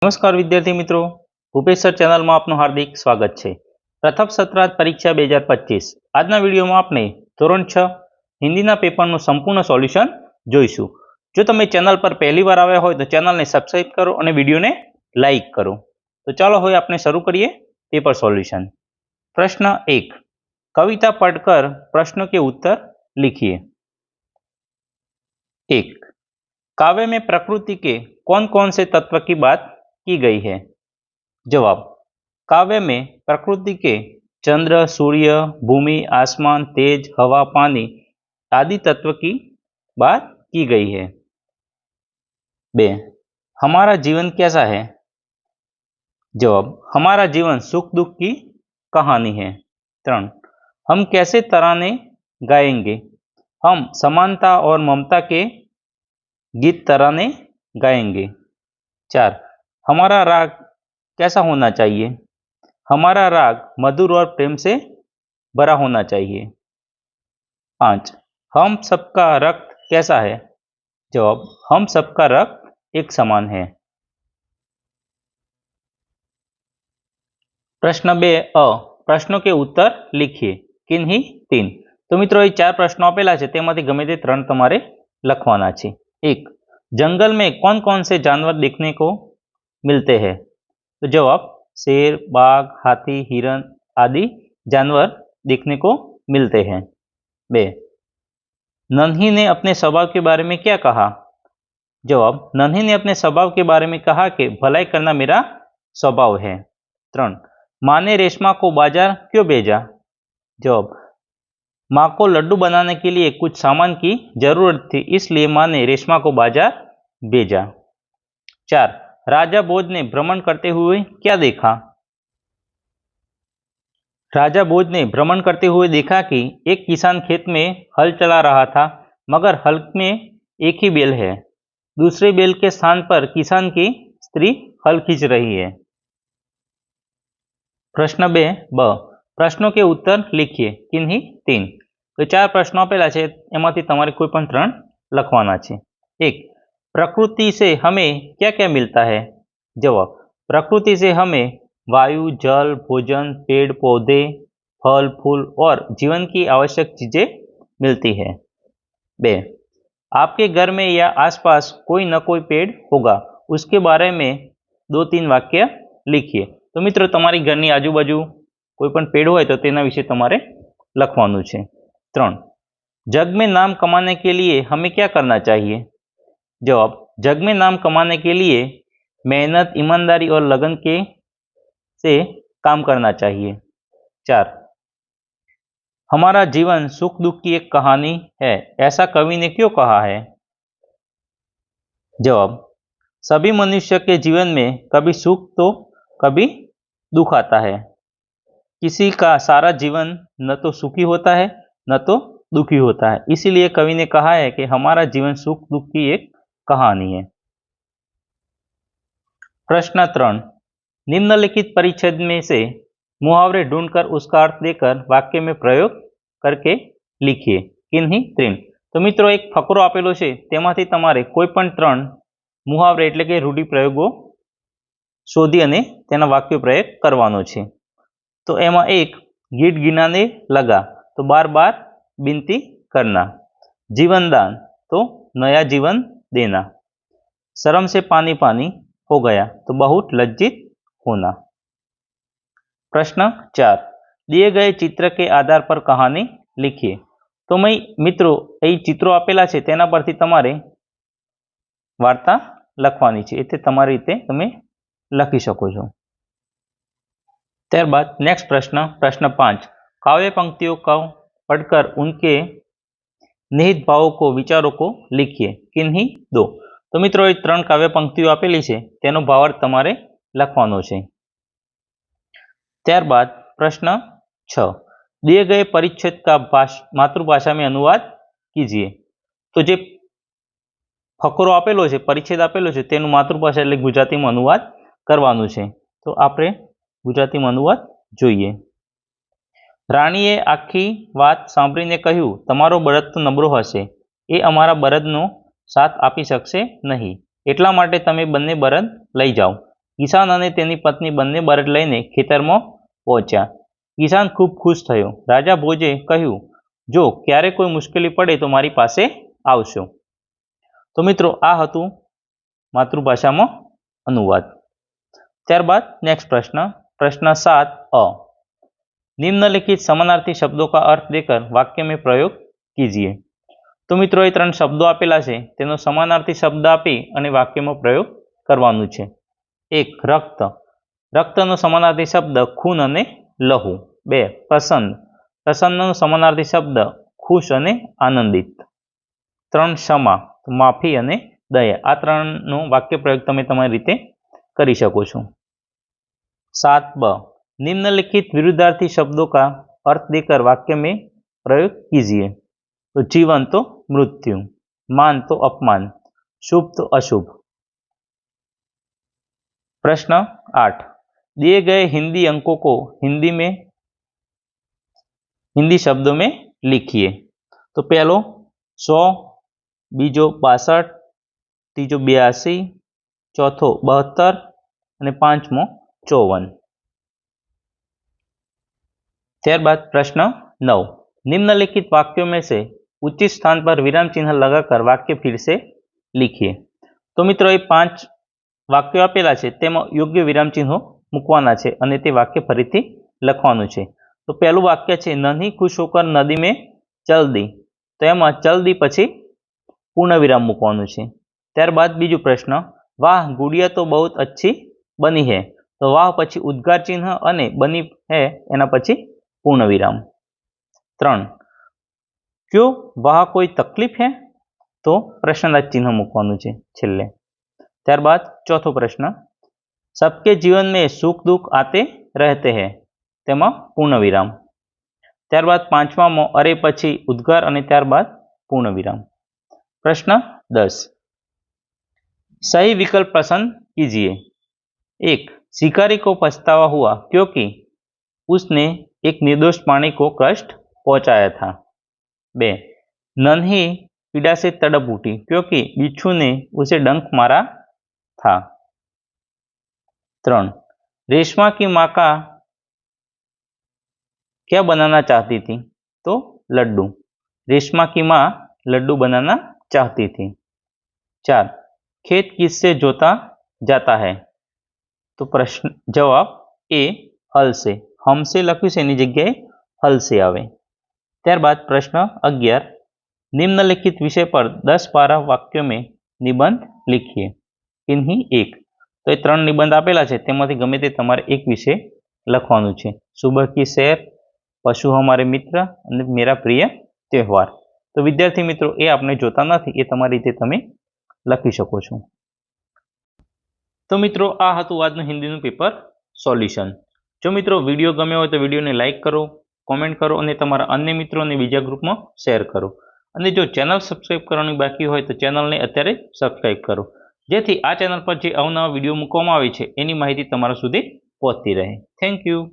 नमस्कार विद्यार्थी मित्रों, भूपेश सर चैनल में आपનું हार्दिक स्वागत है। प्रथम सत्रार्थ परीक्षा 2025 આજના વિડીયોમાં આપણે ધોરણ 6 હિન્દીના પેપરનું સંપૂર્ણ સોલ્યુશન જોઈશું। જો તમે ચેનલ પર પહેલી વાર આવ્યા હોય તો ચેનલને સબસ્ક્રાઇબ કરો અને વિડીયોને લાઈક કરો। તો ચાલો હવે આપણે શરૂ કરીએ પેપર સોલ્યુશન। प्रश्न 1, कविता पढ़कर प्रश्नों के उत्तर लिखिए। 1, काव्य में प्रकृति के कौन कौन से तत्व की बात की गई है? जवाब, काव्य में प्रकृति के चंद्र, सूर्य, भूमि, आसमान, तेज, हवा, पानी आदि तत्व की बात की गई है। 2, हमारा जीवन कैसा है? जवाब, हमारा जीवन सुख दुख की कहानी है। 3, हम कैसे तराने गाएंगे? हम समानता और ममता के गीत तराने गाएंगे। 4, हमारा राग कैसा होना चाहिए? हमारा राग मधुर और प्रेम से भरा होना चाहिए। 5, हम सबका रक्त कैसा है? जवाब, हम सबका रक्त एक समान है। प्रश्न 2 अ, प्रश्नों के उत्तर लिखिए। किन्हीं 3। तो मित्रों, ये 4 प्रश्नों आपेला है, तेमांथी गमे ते 3 तमारे लखवाना छे। 1, जंगल में कौन कौन से जानवर देखने को मिलते हैं? तो जवाब, शेर, बाघ, हाथी, हिरण आदि जानवर देखने को मिलते हैं। 2, नन्ही ने अपने स्वभाव के बारे में क्या कहा? जवाब, नन्ही ने अपने स्वभाव के बारे में कहा कि भलाई करना मेरा स्वभाव है। 3, माँ ने रेशमा को बाजार क्यों भेजा? जवाब, माँ को लड्डू बनाने के लिए कुछ सामान की जरूरत थी, इसलिए माँ ने रेशमा को बाजार भेजा। 4, राजा भोज ने भ्रमण करते हुए क्या देखा? राजा भोज ने भ्रमण करते हुए देखा कि एक किसान खेत में हल चला रहा था, मगर हल में एक ही बैल है। दूसरे बैल के स्थान पर किसान की स्त्री हल खींच रही है। प्रश्न 2 ब, प्रश्नों के उत्तर लिखिए। किन्हीं 3। तो 4 प्रश्नों आपेला है, एमांथी तमारे कोई पण 3 लखवाना है। 1, प्रकृति से हमें क्या क्या मिलता है? जवाब, प्रकृति से हमें वायु, जल, भोजन, पेड़ पौधे, फल फूल और जीवन की आवश्यक चीजें मिलती है। 2, आपके घर में या आसपास कोई न कोई पेड़ होगा, उसके बारे में 2-3 वाक्य लिखिए। तो मित्रों, तमारी घरनी आजूबाजू कोई पण पेड़ होय तो तेना विषे तमारे लखवानुं छे। 3, जग में नाम कमाने के लिए हमें क्या करना चाहिए? जवाब, जग में नाम कमाने के लिए मेहनत, ईमानदारी और लगन के से काम करना चाहिए। 4, हमारा जीवन सुख दुख की एक कहानी है, ऐसा कवि ने क्यों कहा है? जवाब, सभी मनुष्य के जीवन में कभी सुख तो कभी दुख आता है। किसी का सारा जीवन न तो सुखी होता है न तो दुखी होता है, इसीलिए कवि ने कहा है कि हमारा जीवन सुख दुख की एक कहानी है। प्रश्न 3, निम्नलिखित परिच्छेद में से मुहावरे ढूंढकर उसका अर्थ देकर वाक्य में प्रयोग करके लिखिए। किन्हीं 3। तो मित्रों, एक फकरो आपेलो छे, तेमांथी तमारे कोई पण 3 मुहावरे एटले के रूढ़िप्रयोगो शोधी अने तेना वाक्य प्रयोग करवानो छे। तो एमां 1, गीट गिनाने लगा तो बार बार विनती करना। जीवनदान तो नया जीवन देना। शर्म से पानी पानी हो गया तो बहुत लज्जित होना। प्रश्न 4, दिए गए चित्र के आधार पर कहानी लिखिए। तो मैं मित्रों, ये चित्रों आपेला है, तेना परथी तमारे वार्ता लखवानी है, एटले तमारी रीते तमे लखी शको छो। त्यारबाद नेक्स्ट प्रश्न, प्रश्न 5, काव्य पंक्तियों को पढ़कर उनके निहित भावों को, विचारों को लिखिए। किन्हीं 2। तो मित्रों, ये 3 काव्य पंक्तियों आपेली है, तेनो भावार्थ तमारे लखवानो छे। त्यारबाद प्रश्न 6, दिए गए परिच्छेद का मातृभाषा में अनुवाद कीजिए। तो जे फकरो आपेलो है, परिच्छेद आपेलो है, तेनु मातृभाषा एटले गुजराती में अनुवाद करवानुं छे। तो आपणे गुजराती में अनुवाद जोईए। राणीए आखी वात सांभळीने कह्युं, तमारो बळद तो नबळो हशे, ए अमारा बळदनो साथ आपी शकशे नहीं, एटला माटे तमे बंने बळद लई जाओ। કિસાન અને તેની પત્ની બંને બળદ લઈને ખેતરમાં પહોંચ્યા. કિસાન ખૂબ ખુશ થયો. રાજા ભોજે કહ્યું, જો ક્યારે કોઈ મુશ્કેલી પડે તો મારી પાસે આવશો. તો મિત્રો આ હતું માતૃભાષામાં અનુવાદ. ત્યારબાદ નેક્स्ट प्रश्न 7 निम्नलिखित समानार्थी शब्दों का अर्थ देकर वाक्य में प्रयोग कीजिए. तो मित्रों ये 3 शब्दों आपेला है तेनो समानार्थी शब्द आपी अने वाक्य में प्रयोग करवानुं छे. 1 रक्त, रक्तनो समानार्थी शब्द खून अने लहू. 2 प्रसन्न, प्रसन्ननो समानार्थी शब्द खुश अने आनंदित. 3 क्षमा, माफी अने दया. आ 3नो वाक्य प्रयोग तमे तमारी रीते करी शको छो. 7 निम्नलिखित विरुद्धार्थी शब्दों का अर्थ देकर वाक्य में प्रयोग कीजिए. तो जीवन तो मृत्यु, मान तो अपमान, शुभ तो अशुभ. प्रश्न 8 दिए गए हिंदी अंकों को हिंदी शब्दों में लिखिए. तो पहलो 100, बीजो 62, तीजो 82, चौथो 72 और पांचमो 54. त्यारबाद प्रश्न 9 निम्नलिखित वाक्यों में से उचित स्थान पर विराम चिन्ह लगाकर वाक्य फिर से लिखिए. तो मित्रों ये 5 वाक्यों आपेला है तेमां योग्य विराम चिन्हों मूकवाना है और ते वाक्य फरीथी लखवानुं छे. तो पहलू वाक्य है नन्ही खुश होकर नदी में चल दी. तो एमां चल दी पछी पूर्ण विराम मूकवानुं छे. त्यारबाद बीजो प्रश्न वाह गुड़िया तो बहुत अच्छी बनी है. तो वाह पछी उद्गार चिन्ह अने बनी है एना पछी पूर्ण विराम. 3 क्यों वहाँ कोई तकलीफ है. तो प्रश्नार्थ चिन्ह मूकवानुं छे छेल्ले. त्यारबाद चौथो प्रश्न सबके जीवन में सुख दुख आते रहते हैं. तेमां पूर्ण विराम. त्यारबाद पांचमामो अरे पछी उद्गार अने त्यारबाद पूर्ण विराम. प्रश्न 10 सही विकल्प पसंद कीजिए. 1 शिकारी को पछतावा हुआ क्योंकि उसने एक निर्दोष प्राणी को कष्ट पहुंचाया था. 2 नन्ही पीड़ा से तड़प उठी क्योंकि बिच्छू ने उसे डंक मारा था. 3 रेशमा की माँ का क्या बनाना चाहती थी. तो लड्डू. रेशमा की माँ लड्डू बनाना चाहती थी. 4 खेत किससे जोता जाता है. तो प्रश्न जवाब ए हल से. हमसे लख्યું છે એની જગ્યાએ हल से आवे. त्यारबाद प्रश्न 11 निम्नलिखित विषय पर 10 पारा वाक्यों में निबंध लिखिए. किन्हीं एक. तो ये 3 निबंध आपेला है तेमांथी गमे ते तमारे एक विषय लखवानुं छे. सुबह की सैर, पशु हमारे मित्र और मेरा प्रिय त्यौहार. तो विद्यार्थी मित्रों ये आपने जोता नथी ए तमारी रीते तमे लखी शको छो. तो मित्रों आ हतुं आजनुं हिंदीनुं पेपर सोल्यूशन. जो मित्रों वीडियो गम्यो होय तो वीडियो ने लाइक करो, कॉमेंट करो और तमारा अन्य मित्रों ने बीजा ग्रुप में शेर करो. और जो चैनल सब्सक्राइब करवानी बाकी होय तो चैनल ने अत्यारे सब्सक्राइब करो जेथी आ चैनल पर जे अवनवा वीडियो मूकवामां आवे छे एनी माहिती तमारा सुधी पहोंचती रहे. Thank you.